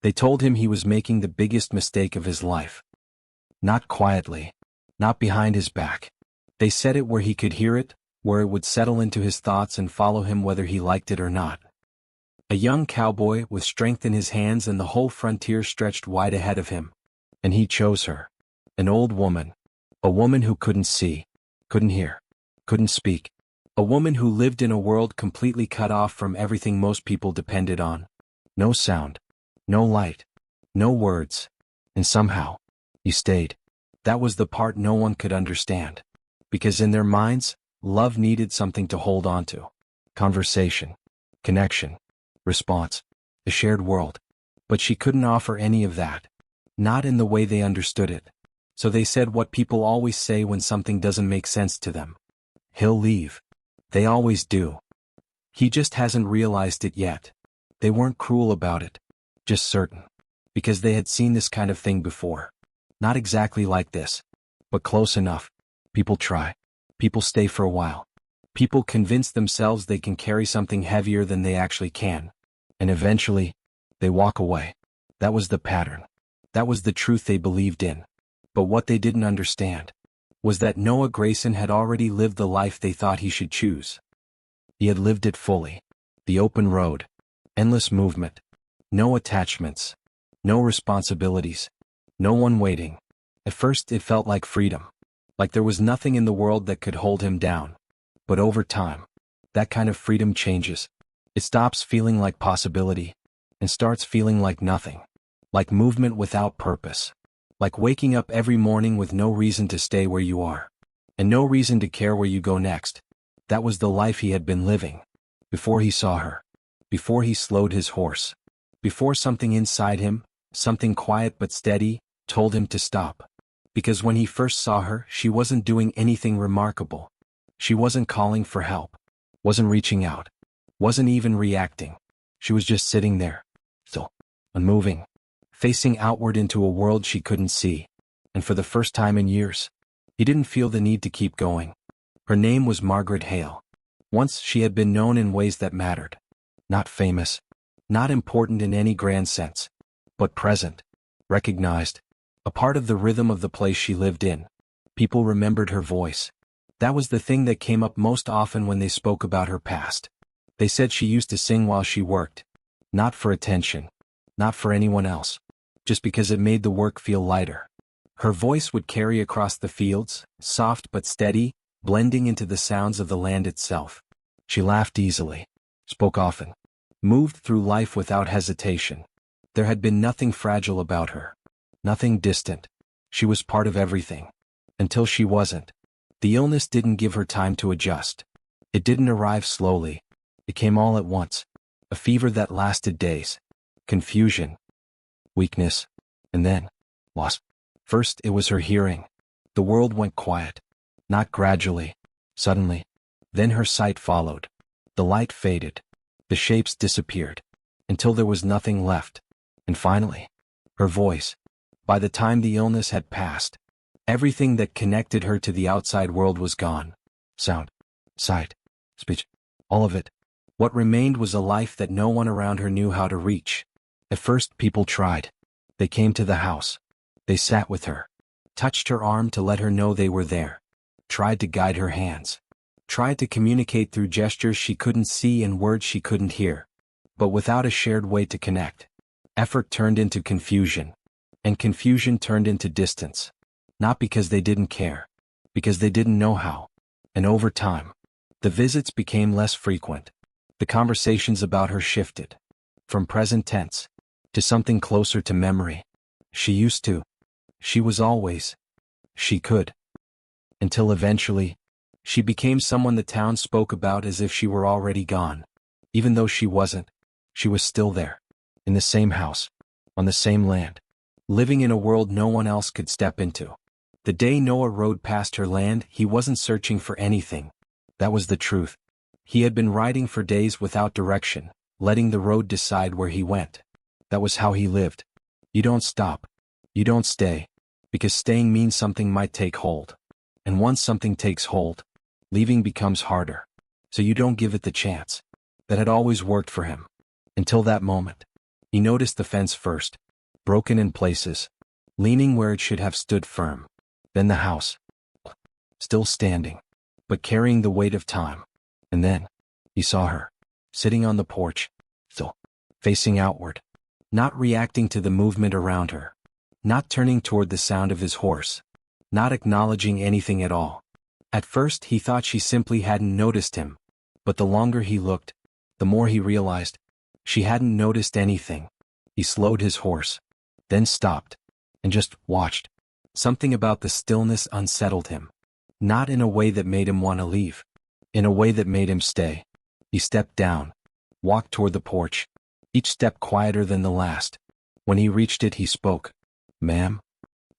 They told him he was making the biggest mistake of his life. Not quietly, not behind his back. They said it where he could hear it, where it would settle into his thoughts and follow him whether he liked it or not. A young cowboy with strength in his hands and the whole frontier stretched wide ahead of him. And he chose her. An old woman. A woman who couldn't see, couldn't hear, couldn't speak. A woman who lived in a world completely cut off from everything most people depended on. No sound, no light, no words. And somehow, he stayed. That was the part no one could understand. Because in their minds, love needed something to hold on to. Conversation, connection, response, a shared world. But she couldn't offer any of that. Not in the way they understood it. So they said what people always say when something doesn't make sense to them. He'll leave. They always do. He just hasn't realized it yet. They weren't cruel about it. Just certain. Because they had seen this kind of thing before. Not exactly like this. But close enough. People try. People stay for a while. People convince themselves they can carry something heavier than they actually can. And eventually, they walk away. That was the pattern. That was the truth they believed in. But what they didn't understand was that Noah Grayson had already lived the life they thought he should choose. He had lived it fully. The open road. Endless movement. No attachments. No responsibilities. No one waiting. At first it felt like freedom. Like there was nothing in the world that could hold him down. But over time, that kind of freedom changes. It stops feeling like possibility and starts feeling like nothing. Like movement without purpose. Like waking up every morning with no reason to stay where you are. And no reason to care where you go next. That was the life he had been living. Before he saw her. Before he slowed his horse. Before something inside him, something quiet but steady, told him to stop. Because when he first saw her, she wasn't doing anything remarkable. She wasn't calling for help. Wasn't reaching out. Wasn't even reacting. She was just sitting there. Still. Unmoving. Facing outward into a world she couldn't see. And for the first time in years, he didn't feel the need to keep going. Her name was Margaret Hale. Once she had been known in ways that mattered. Not famous. Not important in any grand sense. But present. Recognized. A part of the rhythm of the place she lived in. People remembered her voice. That was the thing that came up most often when they spoke about her past. They said she used to sing while she worked. Not for attention. Not for anyone else. Just because it made the work feel lighter. Her voice would carry across the fields, soft but steady, blending into the sounds of the land itself. She laughed easily. Spoke often. Moved through life without hesitation. There had been nothing fragile about her. Nothing distant. She was part of everything. Until she wasn't. The illness didn't give her time to adjust. It didn't arrive slowly. It came all at once. A fever that lasted days. Confusion. Weakness. And then, loss. First it was her hearing. The world went quiet. Not gradually. Suddenly. Then her sight followed. The light faded. The shapes disappeared. Until there was nothing left. And finally, her voice. By the time the illness had passed, everything that connected her to the outside world was gone. Sound, sight, speech, all of it. What remained was a life that no one around her knew how to reach. At first people tried. They came to the house. They sat with her. Touched her arm to let her know they were there. Tried to guide her hands. Tried to communicate through gestures she couldn't see and words she couldn't hear. But without a shared way to connect. Effort turned into confusion. And confusion turned into distance. Not because they didn't care. Because they didn't know how. And over time, the visits became less frequent. The conversations about her shifted. From present tense. To something closer to memory. She used to. She was always. She could. Until eventually, she became someone the town spoke about as if she were already gone. Even though she wasn't, she was still there. In the same house. On the same land. Living in a world no one else could step into. The day Noah rode past her land, he wasn't searching for anything. That was the truth. He had been riding for days without direction, letting the road decide where he went. That was how he lived. You don't stop. You don't stay. Because staying means something might take hold. And once something takes hold, leaving becomes harder. So you don't give it the chance. That had always worked for him. Until that moment. He noticed the fence first, broken in places, leaning where it should have stood firm. Then the house, still standing, but carrying the weight of time. And then, he saw her, sitting on the porch, still, facing outward, not reacting to the movement around her, not turning toward the sound of his horse, not acknowledging anything at all. At first he thought she simply hadn't noticed him, but the longer he looked, the more he realized she hadn't noticed anything. He slowed his horse, then stopped, and just watched. Something about the stillness unsettled him, not in a way that made him want to leave, in a way that made him stay. He stepped down, walked toward the porch, each step quieter than the last. When he reached it, he spoke. "Ma'am?"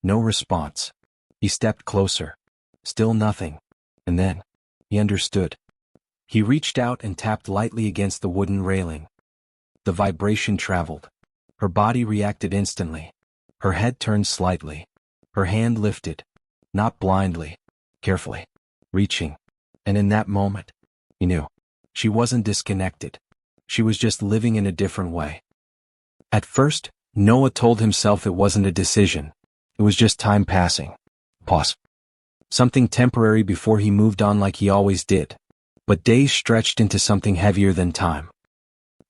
No response. He stepped closer. Still nothing. And then, he understood. He reached out and tapped lightly against the wooden railing. The vibration traveled. Her body reacted instantly. Her head turned slightly. Her hand lifted, not blindly, carefully, reaching. And in that moment, he knew. She wasn't disconnected. She was just living in a different way. At first, Noah told himself it wasn't a decision. It was just time passing. Pause. Something temporary before he moved on like he always did. But days stretched into something heavier than time.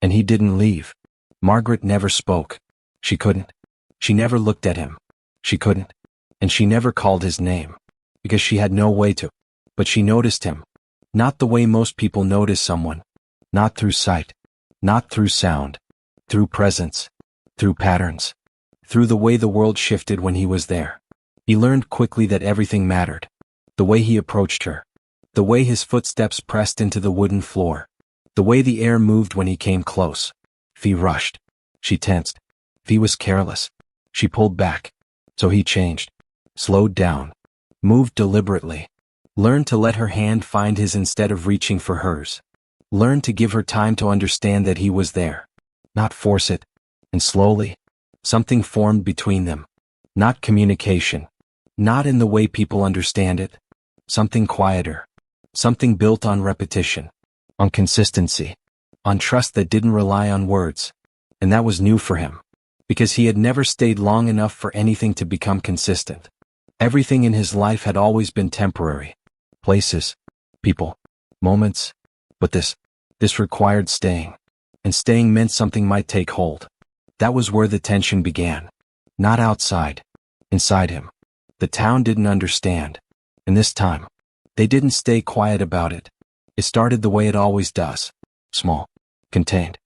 And he didn't leave. Margaret never spoke. She couldn't. She never looked at him. She couldn't. And she never called his name. Because she had no way to. But she noticed him. Not the way most people notice someone. Not through sight. Not through sound. Through presence. Through patterns. Through the way the world shifted when he was there. He learned quickly that everything mattered. The way he approached her. The way his footsteps pressed into the wooden floor. The way the air moved when he came close. If he rushed, she tensed. If he was careless, she pulled back. So he changed. Slowed down. Moved deliberately. Learned to let her hand find his instead of reaching for hers. Learned to give her time to understand that he was there. Not force it. And slowly, something formed between them. Not communication. Not in the way people understand it. Something quieter. Something built on repetition. On consistency. On trust that didn't rely on words. And that was new for him. Because he had never stayed long enough for anything to become consistent. Everything in his life had always been temporary. Places. People. Moments. But this required staying. And staying meant something might take hold. That was where the tension began. Not outside. Inside him. The town didn't understand. And this time, they didn't stay quiet about it. It started the way it always does. Small. Contained.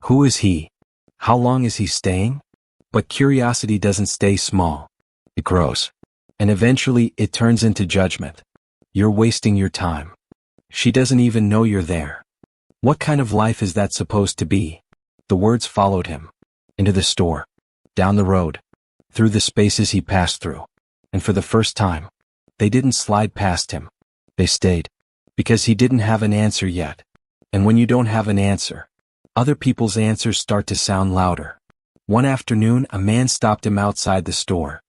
Who is he? How long is he staying? But curiosity doesn't stay small. It grows. And eventually it turns into judgment. You're wasting your time. She doesn't even know you're there. What kind of life is that supposed to be? The words followed him. Into the store. Down the road. Through the spaces he passed through. And for the first time, they didn't slide past him. They stayed. Because he didn't have an answer yet. And when you don't have an answer, other people's answers start to sound louder. One afternoon, a man stopped him outside the store.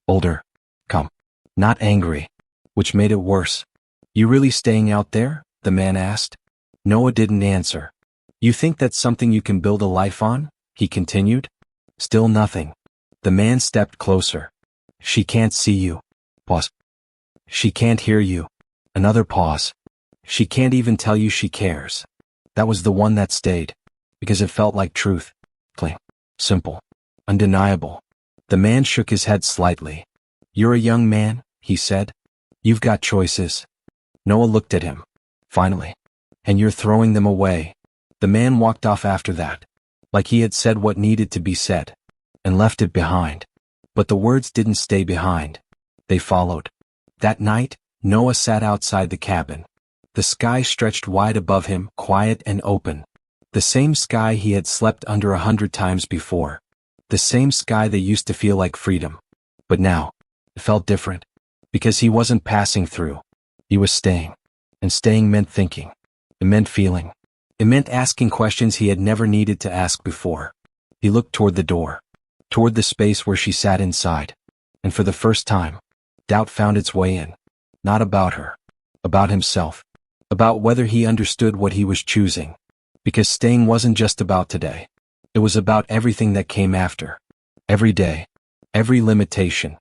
Older. Calm. Not angry. Which made it worse. You really staying out there? The man asked. Noah didn't answer. You think that's something you can build a life on? He continued. Still nothing. The man stepped closer. She can't see you. Pause. She can't hear you. Another pause. She can't even tell you she cares. That was the one that stayed. Because it felt like truth. Plain. Simple. Undeniable. The man shook his head slightly. You're a young man, he said. You've got choices. Noah looked at him. Finally. And you're throwing them away. The man walked off after that. Like he had said what needed to be said. And left it behind. But the words didn't stay behind. They followed. That night, Noah sat outside the cabin. The sky stretched wide above him, quiet and open. The same sky he had slept under 100 times before. The same sky that used to feel like freedom. But now, it felt different. Because he wasn't passing through. He was staying. And staying meant thinking. It meant feeling. It meant asking questions he had never needed to ask before. He looked toward the door. Toward the space where she sat inside. And for the first time, doubt found its way in. Not about her. About himself. About whether he understood what he was choosing. Because staying wasn't just about today. It was about everything that came after. Every day. Every limitation.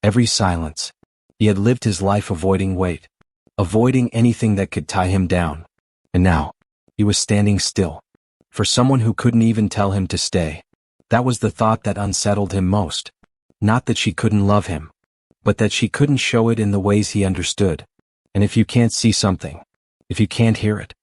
Every silence. He had lived his life avoiding weight. Avoiding anything that could tie him down. And now, he was standing still. For someone who couldn't even tell him to stay. That was the thought that unsettled him most. Not that she couldn't love him, but that she couldn't show it in the ways he understood. And if you can't see something, if you can't hear it,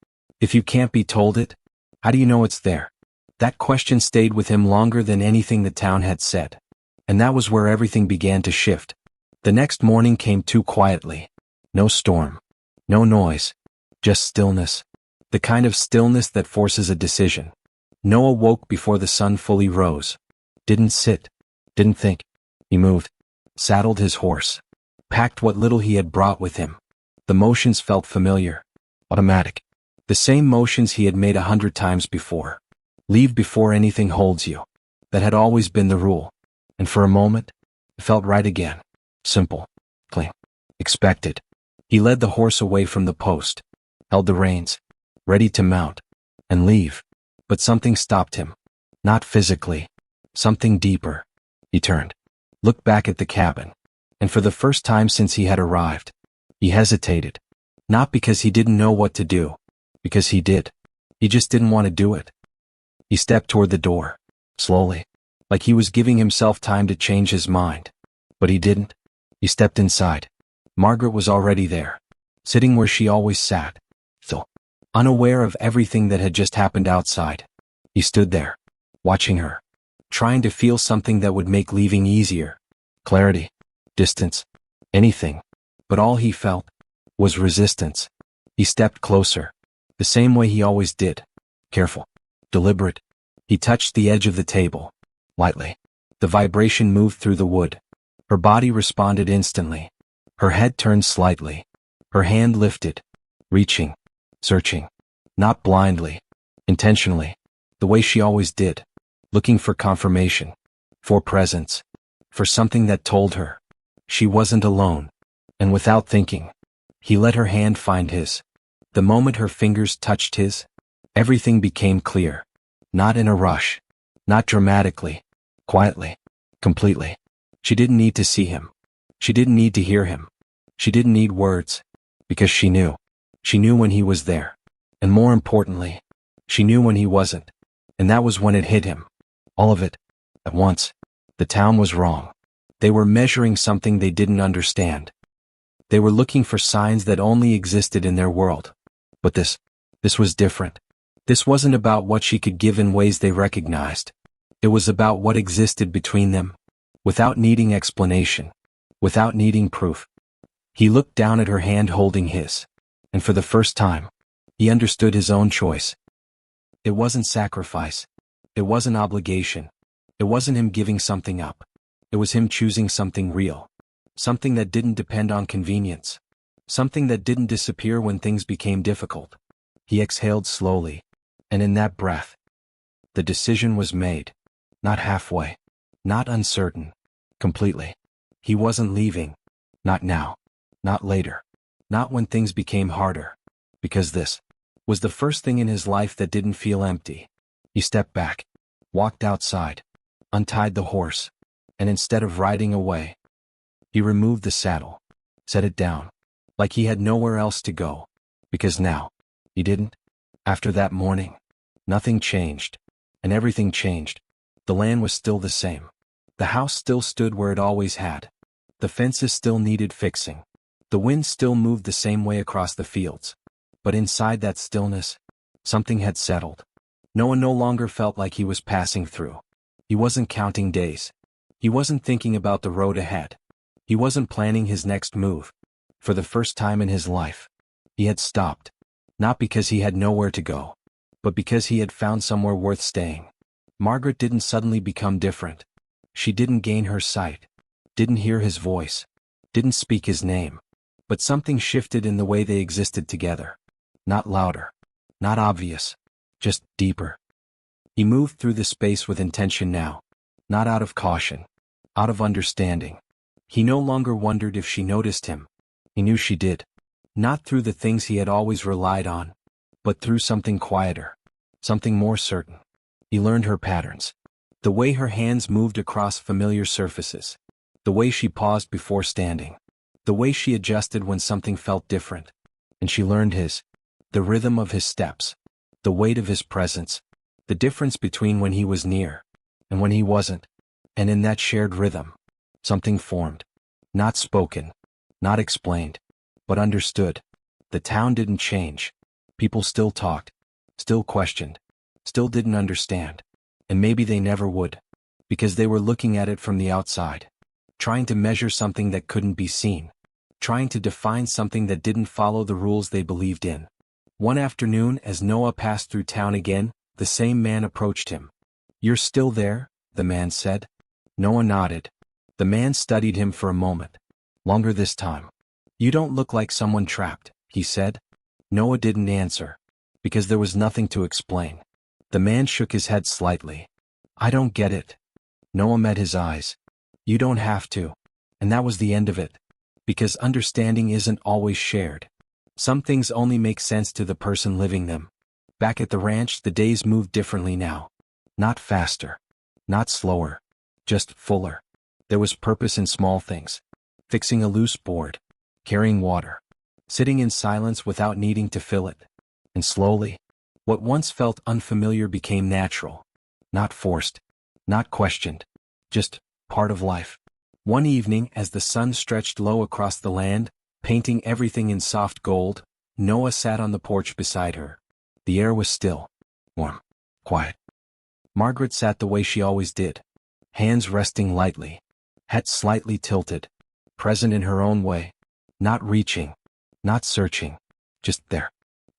if you can't be told it, how do you know it's there? That question stayed with him longer than anything the town had said. And that was where everything began to shift. The next morning came too quietly. No storm. No noise. Just stillness. The kind of stillness that forces a decision. Noah woke before the sun fully rose. Didn't sit. Didn't think. He moved. Saddled his horse. Packed what little he had brought with him. The motions felt familiar. Automatic. The same motions he had made 100 times before. Leave before anything holds you. That had always been the rule. And for a moment, it felt right again. Simple. Clean. Expected. He led the horse away from the post. Held the reins. Ready to mount. And leave. But something stopped him. Not physically. Something deeper. He turned. Looked back at the cabin. And for the first time since he had arrived, he hesitated. Not because he didn't know what to do. Because he did. He just didn't want to do it. He stepped toward the door. Slowly. Like he was giving himself time to change his mind. But he didn't. He stepped inside. Margaret was already there. Sitting where she always sat. Still. Unaware of everything that had just happened outside. He stood there. Watching her. Trying to feel something that would make leaving easier. Clarity. Distance. Anything. But all he felt was resistance. He stepped closer. The same way he always did. Careful. Deliberate. He touched the edge of the table. Lightly. The vibration moved through the wood. Her body responded instantly. Her head turned slightly. Her hand lifted. Reaching. Searching. Not blindly. Intentionally. The way she always did. Looking for confirmation. For presence. For something that told her she wasn't alone. And without thinking, he let her hand find his. The moment her fingers touched his, everything became clear. Not in a rush. Not dramatically. Quietly. Completely. She didn't need to see him. She didn't need to hear him. She didn't need words. Because she knew. She knew when he was there. And more importantly, she knew when he wasn't. And that was when it hit him. All of it. At once. The town was wrong. They were measuring something they didn't understand. They were looking for signs that only existed in their world. But this was different. This wasn't about what she could give in ways they recognized. It was about what existed between them. Without needing explanation. Without needing proof. He looked down at her hand holding his. And for the first time, he understood his own choice. It wasn't sacrifice. It wasn't obligation. It wasn't him giving something up. It was him choosing something real. Something that didn't depend on convenience. Something that didn't disappear when things became difficult. He exhaled slowly. And in that breath, the decision was made. Not halfway. Not uncertain. Completely. He wasn't leaving. Not now. Not later. Not when things became harder. Because this was the first thing in his life that didn't feel empty. He stepped back. Walked outside. Untied the horse. And instead of riding away, he removed the saddle. Set it down. Like he had nowhere else to go. Because now, he didn't. After that morning, nothing changed. And everything changed. The land was still the same. The house still stood where it always had. The fences still needed fixing. The wind still moved the same way across the fields. But inside that stillness, something had settled. Noah no longer felt like he was passing through. He wasn't counting days. He wasn't thinking about the road ahead. He wasn't planning his next move. For the first time in his life, he had stopped. Not because he had nowhere to go, but because he had found somewhere worth staying. Margaret didn't suddenly become different. She didn't gain her sight. Didn't hear his voice. Didn't speak his name. But something shifted in the way they existed together. Not louder. Not obvious. Just deeper. He moved through the space with intention now. Not out of caution. Out of understanding. He no longer wondered if she noticed him. He knew she did. Not through the things he had always relied on, but through something quieter. Something more certain. He learned her patterns. The way her hands moved across familiar surfaces. The way she paused before standing. The way she adjusted when something felt different. And she learned the rhythm of his steps. The weight of his presence. The difference between when he was near and when he wasn't. And in that shared rhythm, something formed. Not spoken, not explained, but understood. The town didn't change. People still talked, still questioned, still didn't understand. And maybe they never would, because they were looking at it from the outside, trying to measure something that couldn't be seen, trying to define something that didn't follow the rules they believed in. One afternoon, as Noah passed through town again, the same man approached him. "You're still there?" the man said. Noah nodded. The man studied him for a moment. "Longer this time." "You don't look like someone trapped," he said. Noah didn't answer, because there was nothing to explain. The man shook his head slightly. "I don't get it." Noah met his eyes. "You don't have to." And that was the end of it. Because understanding isn't always shared. Some things only make sense to the person living them. Back at the ranch, the days moved differently now. Not faster. Not slower. Just fuller. There was purpose in small things. Fixing a loose board. Carrying water. Sitting in silence without needing to fill it. And slowly, what once felt unfamiliar became natural. Not forced. Not questioned. Just part of life. One evening, as the sun stretched low across the land, painting everything in soft gold, Noah sat on the porch beside her. The air was still. Warm. Quiet. Margaret sat the way she always did. Hands resting lightly. Head slightly tilted. Present in her own way. Not reaching. Not searching. Just there.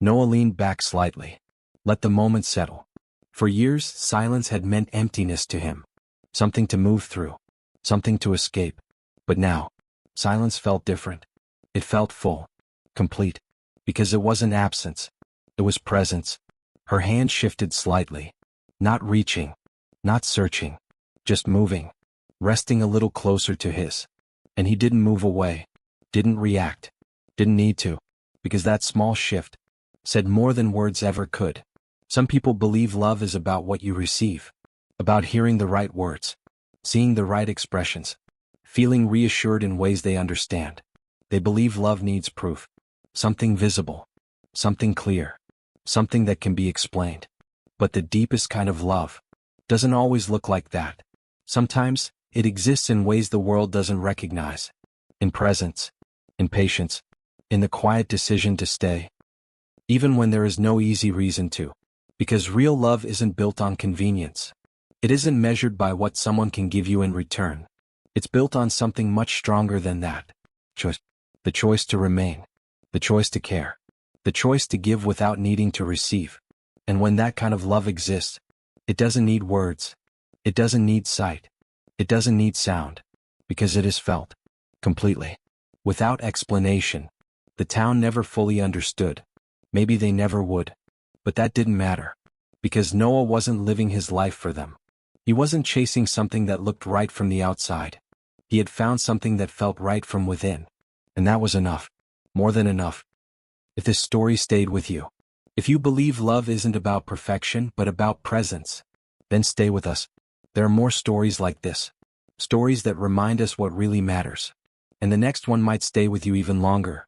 Noah leaned back slightly. Let the moment settle. For years, silence had meant emptiness to him. Something to move through. Something to escape. But now, silence felt different. It felt full. Complete. Because it wasn't absence. It was presence. Her hand shifted slightly. Not reaching. Not searching. Just moving. Resting a little closer to his. And he didn't move away. Didn't react. Didn't need to. Because that small shift said more than words ever could. Some people believe love is about what you receive. About hearing the right words. Seeing the right expressions. Feeling reassured in ways they understand. They believe love needs proof. Something visible. Something clear. Something that can be explained. But the deepest kind of love doesn't always look like that. Sometimes, it exists in ways the world doesn't recognize. In presence. In patience. In the quiet decision to stay. Even when there is no easy reason to. Because real love isn't built on convenience. It isn't measured by what someone can give you in return. It's built on something much stronger than that. Choice. The choice to remain. The choice to care. The choice to give without needing to receive. And when that kind of love exists, it doesn't need words. It doesn't need sight. It doesn't need sound. Because it is felt. Completely. Without explanation. The town never fully understood. Maybe they never would. But that didn't matter. Because Noah wasn't living his life for them. He wasn't chasing something that looked right from the outside. He had found something that felt right from within. And that was enough. More than enough. If this story stayed with you, if you believe love isn't about perfection but about presence, then stay with us. There are more stories like this. Stories that remind us what really matters. And the next one might stay with you even longer.